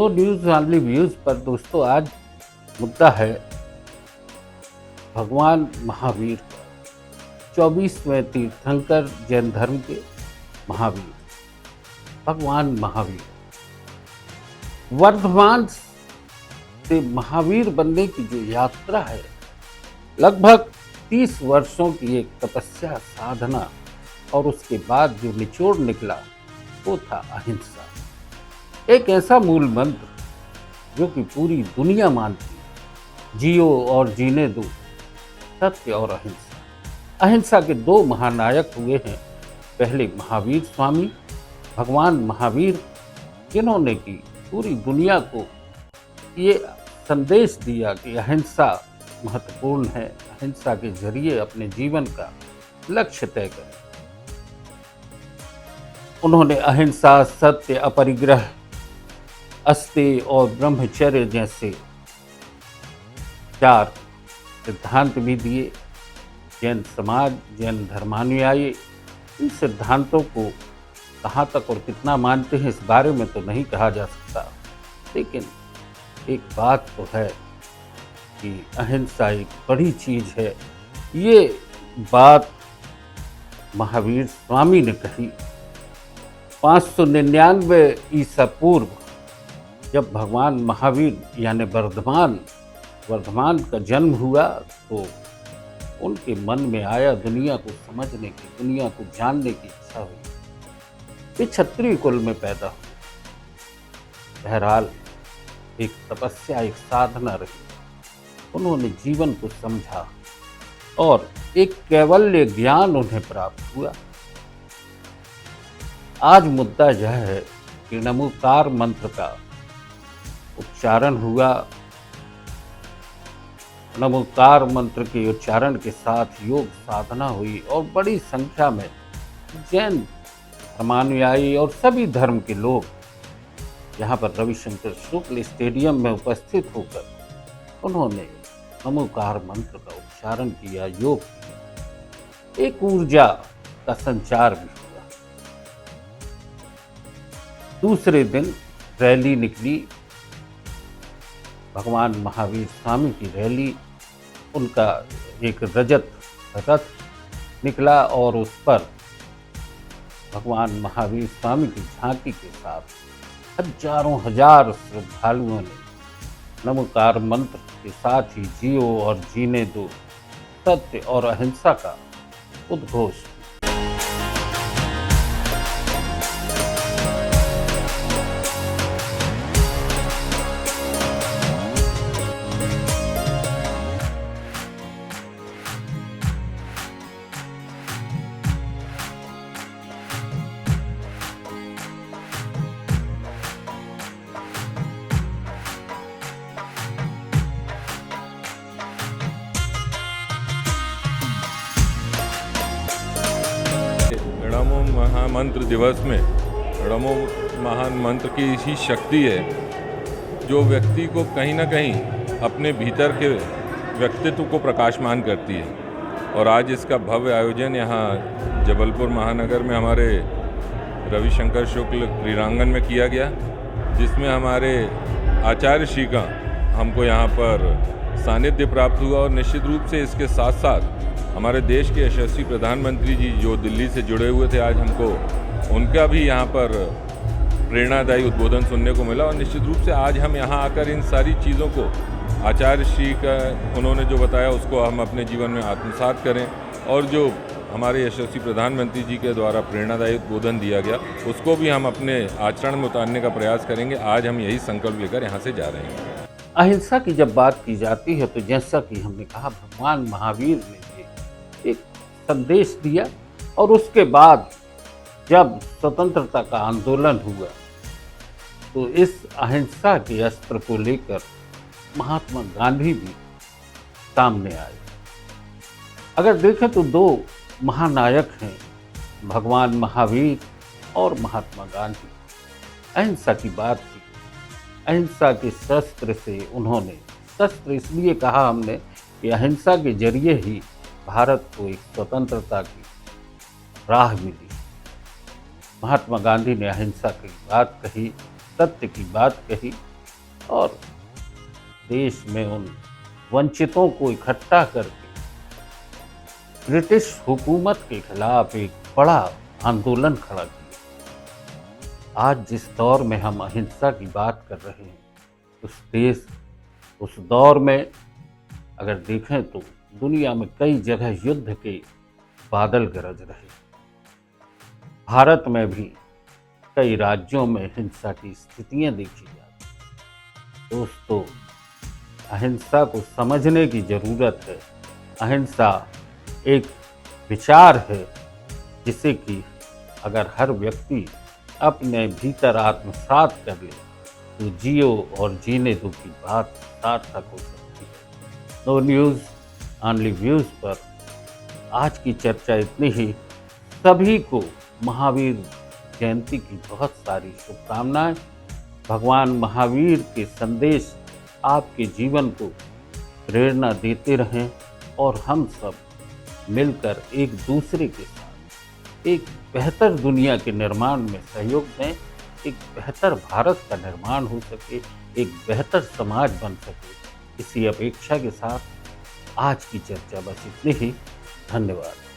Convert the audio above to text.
No news only views पर दोस्तों आज मुद्दा है भगवान महावीर का। 24वें तीर्थंकर जैन धर्म के महावीर भगवान महावीर वर्धमान से महावीर बनने की जो यात्रा है, लगभग 30 वर्षों की एक तपस्या साधना और उसके बाद जो निचोड़ निकला वो था अहिंसा। एक ऐसा मूल मंत्र जो कि पूरी दुनिया मानती है, जियो और जीने दो, सत्य और अहिंसा। अहिंसा के दो महानायक हुए हैं। पहले महावीर स्वामी भगवान महावीर, जिन्होंने की पूरी दुनिया को ये संदेश दिया कि अहिंसा महत्वपूर्ण है, अहिंसा के जरिए अपने जीवन का लक्ष्य तय करें। उन्होंने अहिंसा, सत्य, अपरिग्रह, अस्तेय और ब्रह्मचर्य जैसे 4 सिद्धांत भी दिए। जैन समाज, जैन धर्मानुयायी इन सिद्धांतों को कहाँ तक और कितना मानते हैं इस बारे में तो नहीं कहा जा सकता, लेकिन एक बात तो है कि अहिंसा एक बड़ी चीज़ है। ये बात महावीर स्वामी ने कही 599 ईसा पूर्व, जब भगवान महावीर यानी वर्धमान का जन्म हुआ तो उनके मन में आया दुनिया को समझने की, दुनिया को जानने की इच्छा हुई। वे क्षत्रिय कुल में पैदा हुए। बहरहाल एक तपस्या, एक साधना रही। उन्होंने जीवन को समझा और एक कैवल्य ज्ञान उन्हें प्राप्त हुआ। आज मुद्दा यह है कि नमोकार मंत्र का उच्चारण हुआ। नमोकार मंत्र के उच्चारण के साथ योग साधना हुई और बड़ी संख्या में जैन धर्मानुयायी और सभी धर्म के लोग यहाँ पर रविशंकर शुक्ल स्टेडियम में उपस्थित होकर उन्होंने नमोकार मंत्र का उच्चारण किया, योग किया। एक ऊर्जा का संचार भी हुआ। दूसरे दिन रैली निकली, भगवान महावीर स्वामी की रैली। उनका एक रजत रथ निकला और उस पर भगवान महावीर स्वामी की झांकी के साथ हजारों हजार श्रद्धालुओं ने नमोकार मंत्र के साथ ही जियो और जीने दो, सत्य और अहिंसा का उद्घोष। रणमो महामंत्र दिवस में रणमो महान मंत्र की ही शक्ति है जो व्यक्ति को कहीं ना कहीं अपने भीतर के व्यक्तित्व को प्रकाशमान करती है। और आज इसका भव्य आयोजन यहाँ जबलपुर महानगर में हमारे रविशंकर शुक्ल क्रीड़ांगन में किया गया, जिसमें हमारे आचार्य श्री का हमको यहाँ पर सानिध्य प्राप्त हुआ। और निश्चित रूप से इसके साथ साथ हमारे देश के यशस्वी प्रधानमंत्री जी जो दिल्ली से जुड़े हुए थे, आज हमको उनका भी यहाँ पर प्रेरणादायी उद्बोधन सुनने को मिला। और निश्चित रूप से आज हम यहाँ आकर इन सारी चीज़ों को आचार्य श्री का उन्होंने जो बताया उसको हम अपने जीवन में आत्मसात करें, और जो हमारे यशस्वी प्रधानमंत्री जी के द्वारा प्रेरणादायी उद्बोधन दिया गया उसको भी हम अपने आचरण में उतारने का प्रयास करेंगे। आज हम यही संकल्प लेकर यहाँ से जा रहे हैं। अहिंसा की जब बात की जाती है तो जैसा कि हमने कहा, भगवान महावीर ने एक संदेश दिया और उसके बाद जब स्वतंत्रता का आंदोलन हुआ तो इस अहिंसा के अस्त्र को लेकर महात्मा गांधी भी सामने आए। अगर देखें तो दो महानायक हैं, भगवान महावीर और महात्मा गांधी। अहिंसा की बात की, अहिंसा के शस्त्र से उन्होंने, शस्त्र इसलिए कहा हमने कि अहिंसा के जरिए ही भारत को एक स्वतंत्रता की राह मिली। महात्मा गांधी ने अहिंसा की बात कही, सत्य की बात कही और देश में उन वंचितों को इकट्ठा करके ब्रिटिश हुकूमत के खिलाफ एक बड़ा आंदोलन खड़ा किया। आज जिस दौर में हम अहिंसा की बात कर रहे हैं, उस दौर में अगर देखें तो दुनिया में कई जगह युद्ध के बादल गरज रहे। भारत में भी कई राज्यों में हिंसा की स्थितियां देखी जाती। दोस्तों, अहिंसा को समझने की जरूरत है। अहिंसा एक विचार है जिसे कि अगर हर व्यक्ति अपने भीतर आत्मसात कर ले तो जियो और जीने दो की बात सार्थक हो सकती है। नो न्यूज़ ऑनली व्यूज़ पर आज की चर्चा इतनी ही। सभी को महावीर जयंती की बहुत सारी शुभकामनाएं। भगवान महावीर के संदेश आपके जीवन को प्रेरणा देते रहें और हम सब मिलकर एक दूसरे के साथ एक बेहतर दुनिया के निर्माण में सहयोग दें। एक बेहतर भारत का निर्माण हो सके, एक बेहतर समाज बन सके, इसी अपेक्षा के साथ आज की चर्चा बस इतनी ही। धन्यवाद।